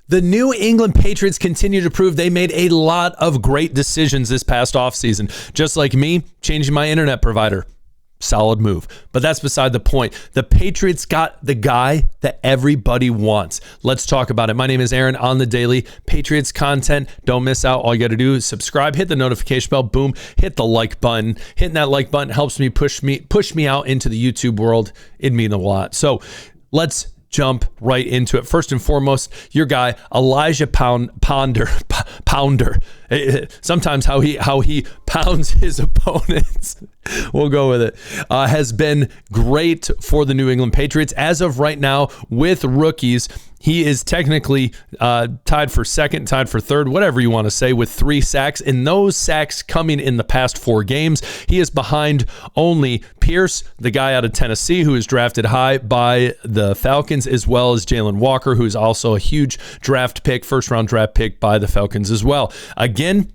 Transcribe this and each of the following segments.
The New England Patriots continue to prove they made a lot of great decisions this past offseason. Just like me, changing my internet provider. Solid move. But that's beside the point. The Patriots got the guy that everybody wants. Let's talk about it. My name is Aaron on the daily Patriots content. Don't miss out. All you got to do is subscribe, hit the notification bell, boom, hit the like button. Hitting that like button helps me push me out into the YouTube world. It'd mean a lot. So let's jump right into it. First and foremost, your guy Elijah Pounder. Sometimes how he pounds his opponents. We'll go with it. Has been great for the New England Patriots as of right now with rookies. He is technically tied for second, tied for third, whatever you want to say, with 3 sacks. And those sacks coming in the past 4 games. He is behind only Pierce, the guy out of Tennessee, who is drafted high by the Falcons, as well as Jalen Walker, who is also a huge draft pick, first-round draft pick by the Falcons as well. Again,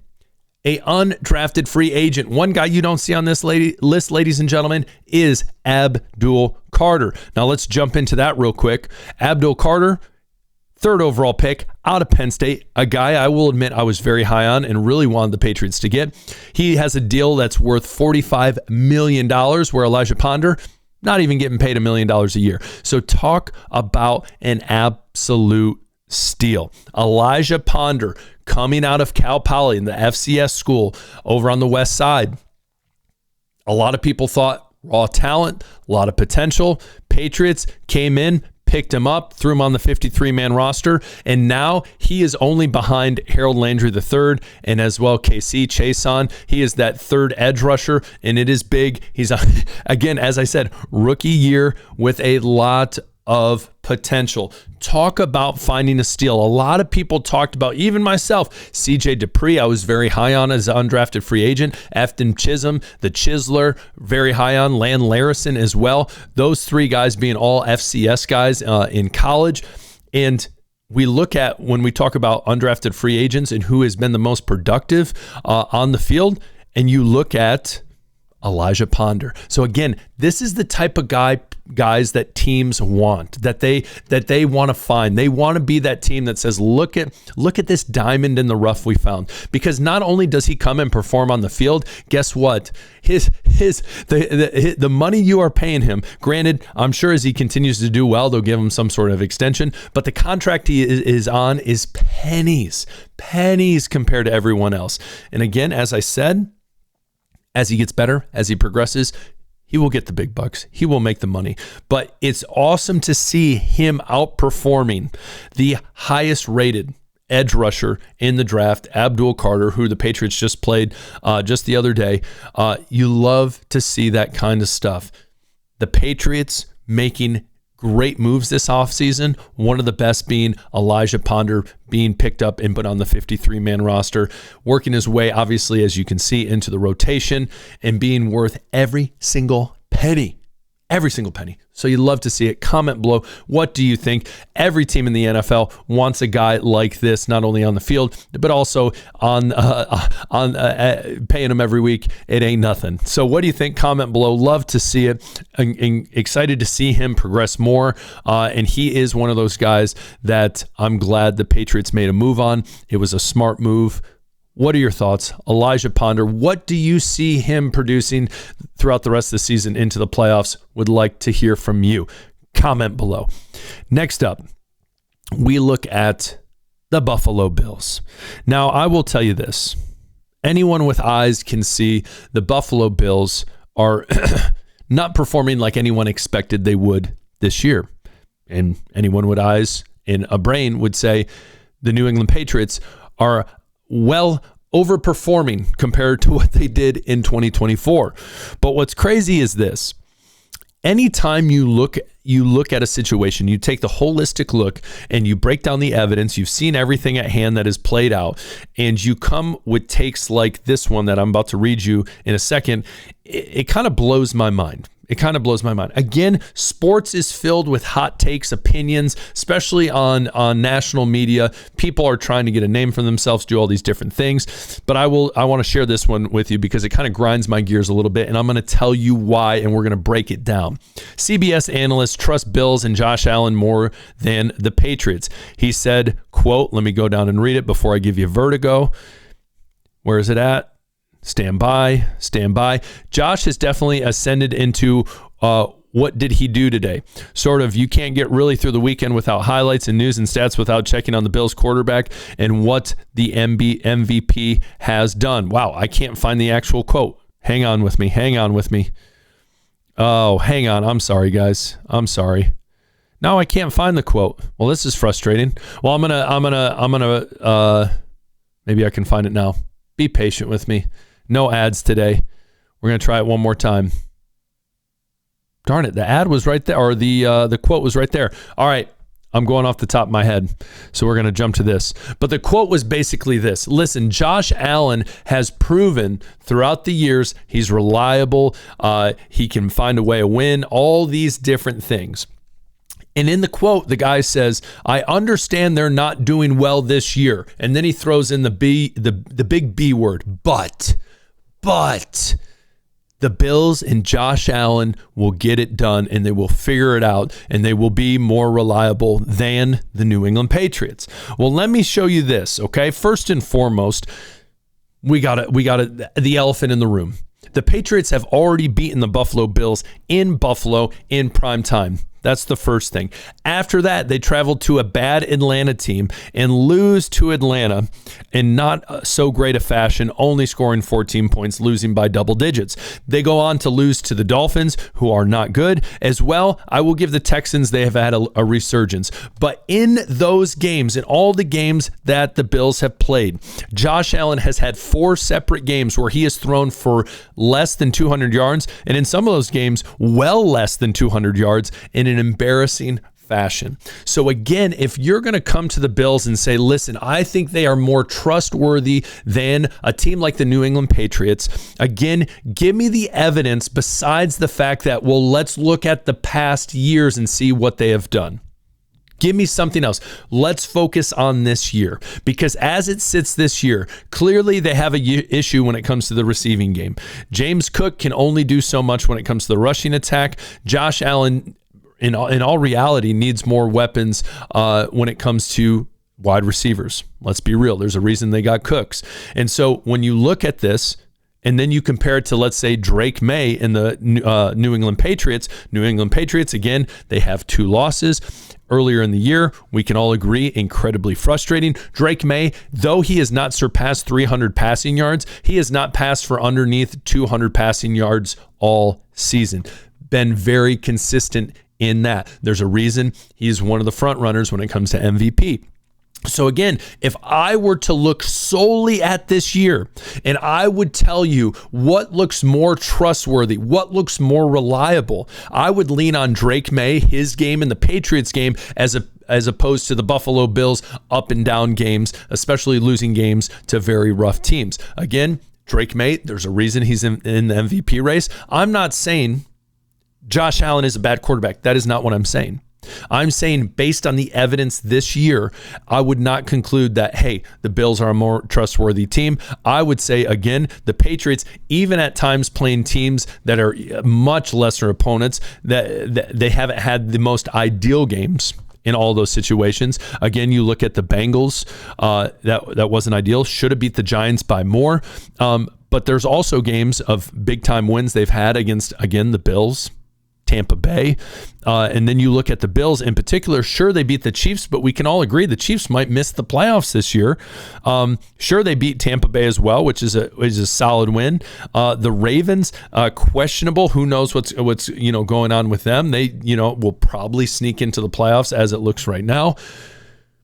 a undrafted free agent. One guy you don't see on this list, ladies and gentlemen, is Abdul Carter. Now let's jump into that real quick. Abdul Carter, 3rd overall pick out of Penn State, a guy I will admit I was very high on and really wanted the Patriots to get. He has a deal that's worth $45 million, where Elijah Pounder, not even getting paid $1 million a year. So talk about an absolute steal. Elijah Pounder coming out of Cal Poly in the FCS school over on the west side. A lot of people thought raw talent, a lot of potential. Patriots came in, picked him up, threw him on the 53-man roster, and now he is only behind Harold Landry III and as well KC Chason. He is that 3rd edge rusher, and it is big. He's, again, as I said, rookie year with a lot of potential. Talk about finding a steal. A lot of people talked about, even myself, CJ Dupree, I was very high on as an undrafted free agent. Afton Chisholm, the Chiseler, very high on. Lan Larison as well. Those 3 guys being all FCS guys in college. And we look at, when we talk about undrafted free agents and who has been the most productive on the field, and you look at Elijah Pounder. So again, this is the type of guys that teams want, that they want to find. They want to be that team that says, look at this diamond in the rough we found. Because not only does he come and perform on the field, guess what? The money you are paying him, granted, I'm sure as he continues to do well, they'll give him some sort of extension, but the contract he is on is pennies compared to everyone else. And again, as I said, as he gets better, as he progresses, he will get the big bucks. He will make the money. But it's awesome to see him outperforming the highest rated edge rusher in the draft, Abdul Carter, who the Patriots just played just the other day. You love to see that kind of stuff. The Patriots making great moves this offseason. One of the best being Elijah Pounder being picked up and put on the 53-man roster, working his way, obviously, as you can see, into the rotation and being worth every single penny. Every single penny. So you love to see it. Comment below. What do you think? Every team in the NFL wants a guy like this, not only on the field, but also on paying him every week. It ain't nothing. So what do you think? Comment below. Love to see it. And excited to see him progress more. And he is one of those guys that I'm glad the Patriots made a move on. It was a smart move. What are your thoughts? Elijah Pounder, what do you see him producing throughout the rest of the season into the playoffs? Would like to hear from you. Comment below. Next up, we look at the Buffalo Bills. Now, I will tell you this. Anyone with eyes can see the Buffalo Bills are not performing like anyone expected they would this year. And anyone with eyes and a brain would say the New England Patriots are well overperforming compared to what they did in 2024. But what's crazy is this. Anytime you look at a situation, you take the holistic look and you break down the evidence, you've seen everything at hand that is played out, and you come with takes like this one that I'm about to read you in a second, it kind of blows my mind. It kind of blows my mind. Again, sports is filled with hot takes, opinions, especially on national media. People are trying to get a name for themselves, do all these different things. But I want to share this one with you because it kind of grinds my gears a little bit, and I'm going to tell you why, and we're going to break it down. CBS analysts trust Bills and Josh Allen more than the Patriots. He said, quote, let me go down and read it before I give you vertigo. Where is it at? Stand by. Josh has definitely ascended into what did he do today? Sort of, you can't get really through the weekend without highlights and news and stats without checking on the Bills quarterback and what the MVP has done. Wow, I can't find the actual quote. Hang on with me. Oh, hang on. I'm sorry, guys. I'm sorry. No, I can't find the quote. Well, this is frustrating. Well, I'm gonna maybe I can find it now. Be patient with me. No ads today. We're going to try it one more time. Darn it, the ad was right there, or the quote was right there. All right, I'm going off the top of my head, so we're going to jump to this. But the quote was basically this. Listen, Josh Allen has proven throughout the years he's reliable. He can find a way to win, all these different things. And in the quote, the guy says, I understand they're not doing well this year. And then he throws in the big B word, but the Bills and Josh Allen will get it done, and they will figure it out, and they will be more reliable than the New England Patriots. Well, let me show you this, okay? First and foremost, we got the elephant in the room. The Patriots have already beaten the Buffalo Bills in Buffalo in prime time. That's the first thing. After that, they traveled to a bad Atlanta team and lose to Atlanta in not so great a fashion, only scoring 14 points, losing by double digits. They go on to lose to the Dolphins, who are not good. As well, I will give the Texans, they have had a resurgence. But in those games, in all the games that the Bills have played, Josh Allen has had 4 separate games where he has thrown for less than 200 yards, and in some of those games, well less than 200 yards, in an embarrassing fashion. So again, if you're going to come to the Bills and say, listen, I think they are more trustworthy than a team like the New England Patriots, again, give me the evidence besides the fact that, well, let's look at the past years and see what they have done. Give me something else. Let's focus on this year, because as it sits this year, clearly they have an issue when it comes to the receiving game. James Cook can only do so much when it comes to the rushing attack. Josh Allen, in all reality, needs more weapons when it comes to wide receivers. Let's be real. There's a reason they got Cooks. And so when you look at this, and then you compare it to, let's say, Drake May in the New England Patriots. New England Patriots, again, they have 2 losses. Earlier in the year, we can all agree, incredibly frustrating. Drake May, though he has not surpassed 300 passing yards, he has not passed for underneath 200 passing yards all season. Been very consistent in that. There's a reason he's one of the front runners when it comes to MVP. So again, if I were to look solely at this year and I would tell you what looks more trustworthy, what looks more reliable, I would lean on Drake May, his game, and the Patriots game as opposed to the Buffalo Bills up and down games, especially losing games to very rough teams. Again, Drake May, there's a reason he's in the MVP race. I'm not saying Josh Allen is a bad quarterback. That is not what I'm saying. I'm saying based on the evidence this year, I would not conclude that, hey, the Bills are a more trustworthy team. I would say, again, the Patriots, even at times playing teams that are much lesser opponents, that they haven't had the most ideal games in all those situations. Again, you look at the Bengals, that wasn't ideal. Should have beat the Giants by more. But there's also games of big-time wins they've had against, again, the Bills, Tampa Bay. And then you look at the Bills in particular. Sure, they beat the Chiefs, but we can all agree the Chiefs might miss the playoffs this year. Sure, they beat Tampa Bay as well, which is a solid win. The Ravens, questionable. Who knows what's going on with them? They will probably sneak into the playoffs as it looks right now.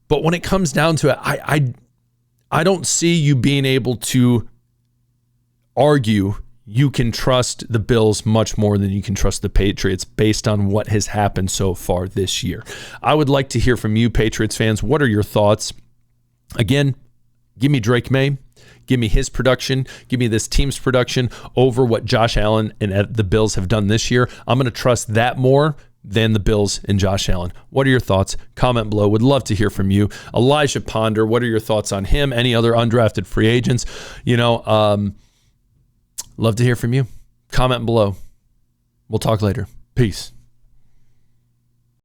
But when it comes down to it, I don't see you being able to argue you can trust the Bills much more than you can trust the Patriots based on what has happened so far this year. I would like to hear from you, Patriots fans. What are your thoughts? Again, Give me Drake May. Give me his production. Give me this team's production over what Josh Allen and the Bills have done this year. I'm going to trust that more than the Bills and Josh Allen. What are your thoughts? Comment below. Would love to hear from you. Elijah Ponder, what are your thoughts on him? Any other undrafted free agents? Love to hear from you. Comment below. We'll talk later. Peace.